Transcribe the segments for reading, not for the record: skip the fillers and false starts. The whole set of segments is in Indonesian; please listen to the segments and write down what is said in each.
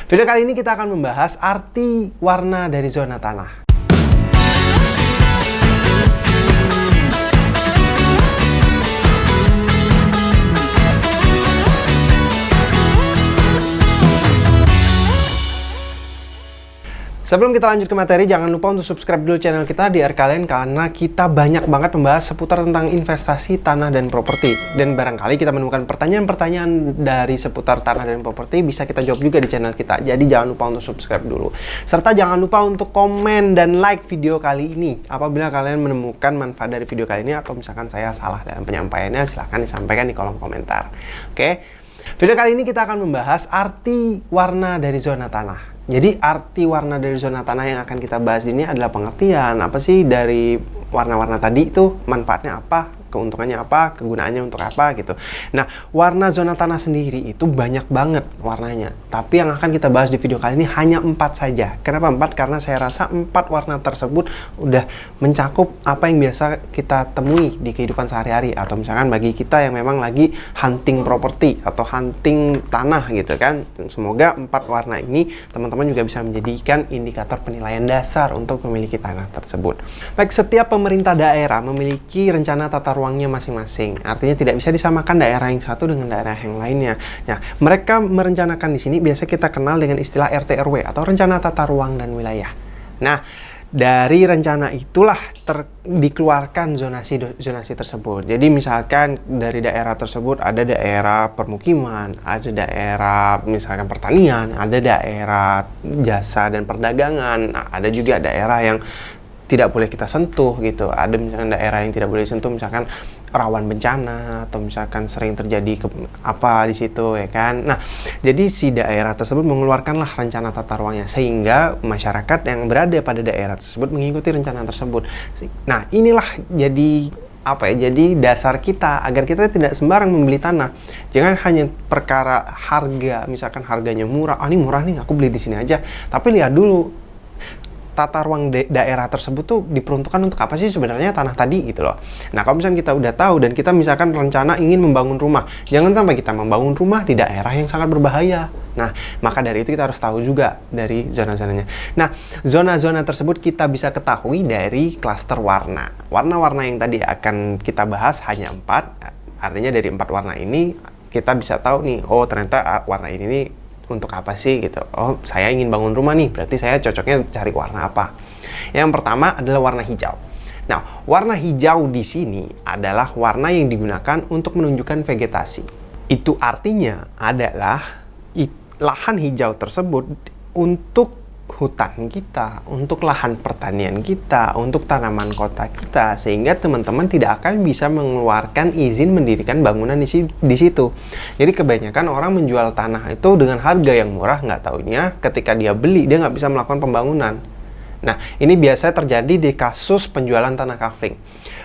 Video kali ini kita akan membahas arti warna dari zona tanah. Sebelum kita lanjut ke materi, jangan lupa untuk subscribe dulu channel kita di Kalian, karena kita banyak banget membahas seputar tentang investasi, tanah, dan properti. Dan barangkali kita menemukan pertanyaan-pertanyaan dari seputar tanah dan properti, bisa kita jawab juga di channel kita. Jadi jangan lupa untuk subscribe dulu. Serta jangan lupa untuk komen dan like video kali ini. Apabila kalian menemukan manfaat dari video kali ini, atau misalkan saya salah dalam penyampaiannya, silahkan disampaikan di kolom komentar. Oke? Video kali ini kita akan membahas arti warna dari zona tanah. Jadi arti warna dari zona tanah yang akan kita bahas ini adalah pengertian apa sih dari warna-warna tadi itu, manfaatnya apa, keuntungannya apa, kegunaannya untuk apa gitu. Nah, warna zona tanah sendiri itu banyak banget warnanya. Tapi yang akan kita bahas di video kali ini hanya 4 saja. Kenapa 4? Karena saya rasa 4 warna tersebut udah mencakup apa yang biasa kita temui di kehidupan sehari-hari. Atau misalkan bagi kita yang memang lagi hunting properti atau hunting tanah gitu kan. Semoga 4 warna ini teman-teman juga bisa menjadikan indikator penilaian dasar untuk memiliki tanah tersebut. Baik, setiap pemerintah daerah memiliki rencana tata ruangnya masing-masing. Artinya tidak bisa disamakan daerah yang satu dengan daerah yang lainnya. Nah, mereka merencanakan di sini biasa kita kenal dengan istilah RT RW atau rencana tata ruang dan wilayah. Nah, dari rencana itulah dikeluarkan zonasi tersebut. Jadi misalkan dari daerah tersebut ada daerah permukiman, ada daerah misalkan pertanian, ada daerah jasa dan perdagangan, nah, ada juga daerah yang tidak boleh kita sentuh gitu. Ada misalkan daerah yang tidak boleh disentuh, misalkan rawan bencana atau misalkan sering terjadi apa di situ ya kan. Nah, jadi si daerah tersebut mengeluarkanlah rencana tata ruangnya sehingga masyarakat yang berada pada daerah tersebut mengikuti rencana tersebut. Nah, inilah jadi jadi dasar kita agar kita tidak sembarang membeli tanah. Jangan hanya perkara harga, misalkan harganya murah, ini murah nih, aku beli di sini aja. Tapi lihat dulu tata ruang daerah tersebut tuh diperuntukkan untuk apa sih sebenarnya tanah tadi gitu loh. Nah, kalau misalnya kita udah tahu dan kita misalkan rencana ingin membangun rumah, jangan sampai kita membangun rumah di daerah yang sangat berbahaya. Nah, maka dari itu kita harus tahu juga dari zona-zonanya. Nah, zona-zona tersebut kita bisa ketahui dari klaster warna. Warna-warna yang tadi akan kita bahas hanya 4. Artinya dari 4 warna ini kita bisa tahu nih, oh ternyata warna ini nih untuk apa sih gitu. Oh, saya ingin bangun rumah nih, berarti saya cocoknya cari warna apa. Yang pertama adalah warna hijau. Nah, warna hijau di sini adalah warna yang digunakan untuk menunjukkan vegetasi. Itu artinya adalah lahan hijau tersebut untuk hutan kita, untuk lahan pertanian kita, untuk tanaman kota kita, sehingga teman-teman tidak akan bisa mengeluarkan izin mendirikan bangunan di situ. Jadi kebanyakan orang menjual tanah itu dengan harga yang murah, nggak taunya ketika dia beli dia nggak bisa melakukan pembangunan. Nah, ini biasa terjadi di kasus penjualan tanah kafling.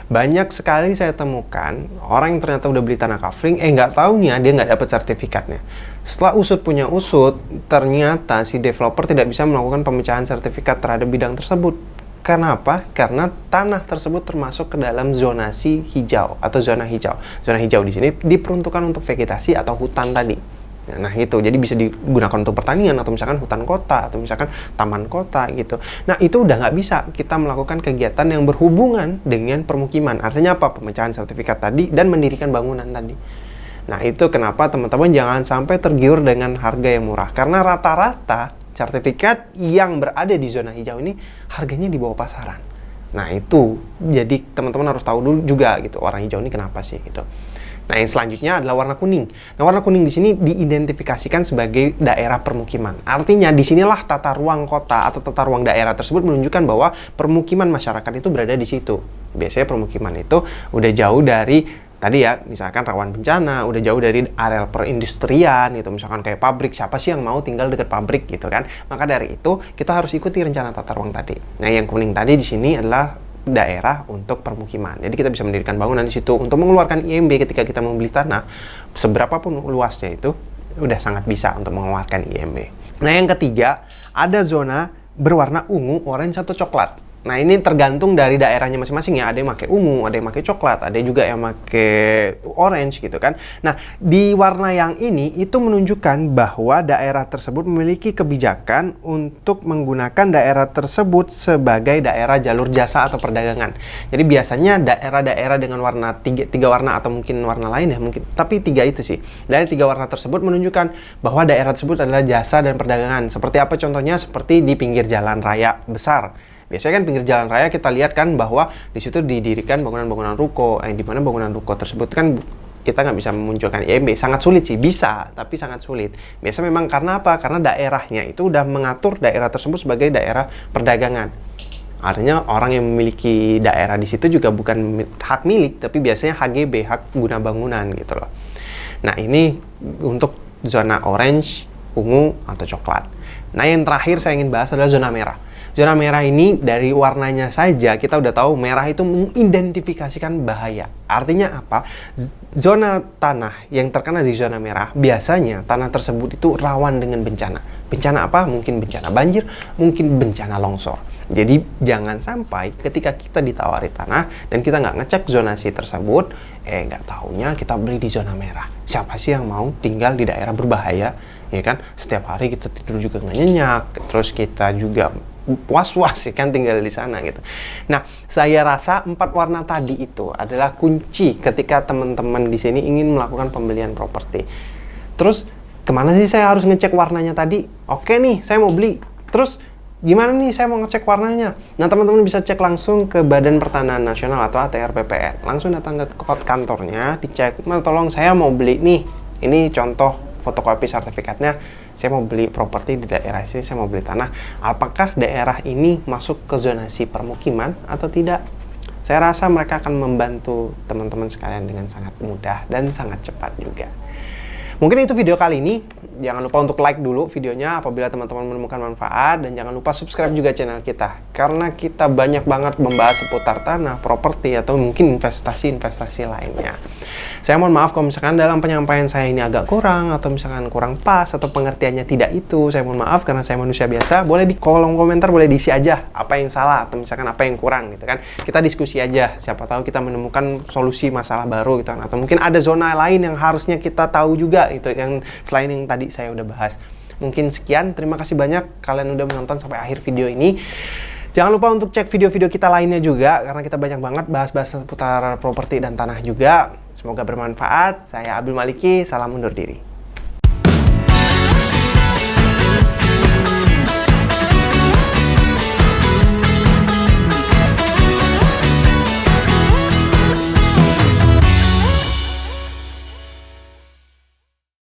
Banyak sekali saya temukan orang yang ternyata udah beli tanah kafling, nggak taunya dia nggak dapat sertifikatnya. Setelah usut punya usut, ternyata si developer tidak bisa melakukan pemecahan sertifikat terhadap bidang tersebut. Kenapa? Karena tanah tersebut termasuk ke dalam zonasi hijau atau zona hijau. Zona hijau di sini diperuntukkan untuk vegetasi atau hutan tadi. Nah, itu jadi bisa digunakan untuk pertanian atau misalkan hutan kota atau misalkan taman kota gitu. Nah, itu udah nggak bisa kita melakukan kegiatan yang berhubungan dengan permukiman. Artinya apa? Pemecahan sertifikat tadi dan mendirikan bangunan tadi. Nah, itu kenapa teman-teman jangan sampai tergiur dengan harga yang murah. Karena rata-rata sertifikat yang berada di zona hijau ini harganya di bawah pasaran. Nah, itu jadi teman-teman harus tahu dulu juga gitu, orang hijau ini kenapa sih gitu. Nah, yang selanjutnya adalah warna kuning. Nah, warna kuning di sini diidentifikasikan sebagai daerah permukiman. Artinya, disinilah tata ruang kota atau tata ruang daerah tersebut menunjukkan bahwa permukiman masyarakat itu berada di situ. Biasanya permukiman itu udah jauh dari tadi ya, misalkan rawan bencana, udah jauh dari areal perindustrian gitu, misalkan kayak pabrik. Siapa sih yang mau tinggal dekat pabrik gitu kan? Maka dari itu kita harus ikuti rencana tata ruang tadi. Nah, yang kuning tadi di sini adalah daerah untuk permukiman. Jadi kita bisa mendirikan bangunan di situ untuk mengeluarkan IMB ketika kita membeli tanah. Seberapapun luasnya itu udah sangat bisa untuk mengeluarkan IMB. Nah, yang ketiga ada zona berwarna ungu, orange atau coklat. Nah, ini tergantung dari daerahnya masing-masing ya. Ada yang pakai ungu, ada yang pakai coklat, ada juga yang pakai orange gitu kan. Nah, di warna yang ini itu menunjukkan bahwa daerah tersebut memiliki kebijakan untuk menggunakan daerah tersebut sebagai daerah jalur jasa atau perdagangan. Jadi biasanya daerah-daerah dengan warna tiga warna atau mungkin warna lain ya mungkin, tapi tiga itu sih. Dari tiga warna tersebut menunjukkan bahwa daerah tersebut adalah jasa dan perdagangan. Seperti apa contohnya? Seperti di pinggir jalan raya besar. Biasanya kan pinggir jalan raya kita lihat kan bahwa di situ didirikan bangunan-bangunan ruko, di mana bangunan ruko tersebut kan kita nggak bisa memunculkan IMB, sangat sulit sih, bisa, tapi sangat sulit. Biasa memang karena apa? Karena daerahnya itu udah mengatur daerah tersebut sebagai daerah perdagangan. Artinya orang yang memiliki daerah di situ juga bukan hak milik, tapi biasanya HGB, hak guna bangunan gitu loh. Nah, ini untuk zona orange, ungu, atau coklat. Nah, yang terakhir saya ingin bahas adalah zona merah. Zona merah ini dari warnanya saja kita udah tahu merah itu mengidentifikasikan bahaya. Artinya apa? Zona tanah yang terkena di zona merah, biasanya tanah tersebut itu rawan dengan bencana. Bencana apa? Mungkin bencana banjir, mungkin bencana longsor. Jadi jangan sampai ketika kita ditawari tanah dan kita nggak ngecek zonasi tersebut, nggak taunya kita beli di zona merah. Siapa sih yang mau tinggal di daerah berbahaya? Ya kan? Setiap hari kita tidur juga nggak nyenyak, terus kita juga was-was ya kan tinggal di sana gitu. Nah, saya rasa 4 warna tadi itu adalah kunci ketika teman-teman di sini ingin melakukan pembelian properti. Terus kemana sih saya harus ngecek warnanya tadi? Oke nih, saya mau beli. Terus gimana nih saya mau ngecek warnanya? Nah, teman-teman bisa cek langsung ke Badan Pertanahan Nasional atau ATR BPN. Langsung datang ke kantornya, dicek. Tolong saya mau beli nih. Ini contoh fotokopi sertifikatnya. Saya mau beli properti di daerah sini, saya mau beli tanah. Apakah daerah ini masuk ke zonasi permukiman atau tidak? Saya rasa mereka akan membantu teman-teman sekalian dengan sangat mudah dan sangat cepat juga. Mungkin itu video kali ini. Jangan lupa untuk like dulu videonya apabila teman-teman menemukan manfaat, dan jangan lupa subscribe juga channel kita, karena kita banyak banget membahas seputar tanah, properti, atau mungkin investasi-investasi lainnya. Saya mohon maaf kalau misalkan dalam penyampaian saya ini agak kurang, atau misalkan kurang pas, atau pengertiannya tidak itu. Saya mohon maaf karena saya manusia biasa. Boleh di kolom komentar, boleh diisi aja apa yang salah, atau misalkan apa yang kurang gitu kan. Kita diskusi aja, siapa tahu kita menemukan solusi masalah baru gitu kan. Atau mungkin ada zona lain yang harusnya kita tahu juga itu, yang selain yang tadi saya udah bahas. Mungkin sekian, terima kasih banyak kalian udah menonton sampai akhir video ini. Jangan lupa untuk cek video-video kita lainnya juga, karena kita banyak banget bahas-bahas seputar properti dan tanah juga. Semoga bermanfaat. Saya Abdul Maliki, salam undur diri.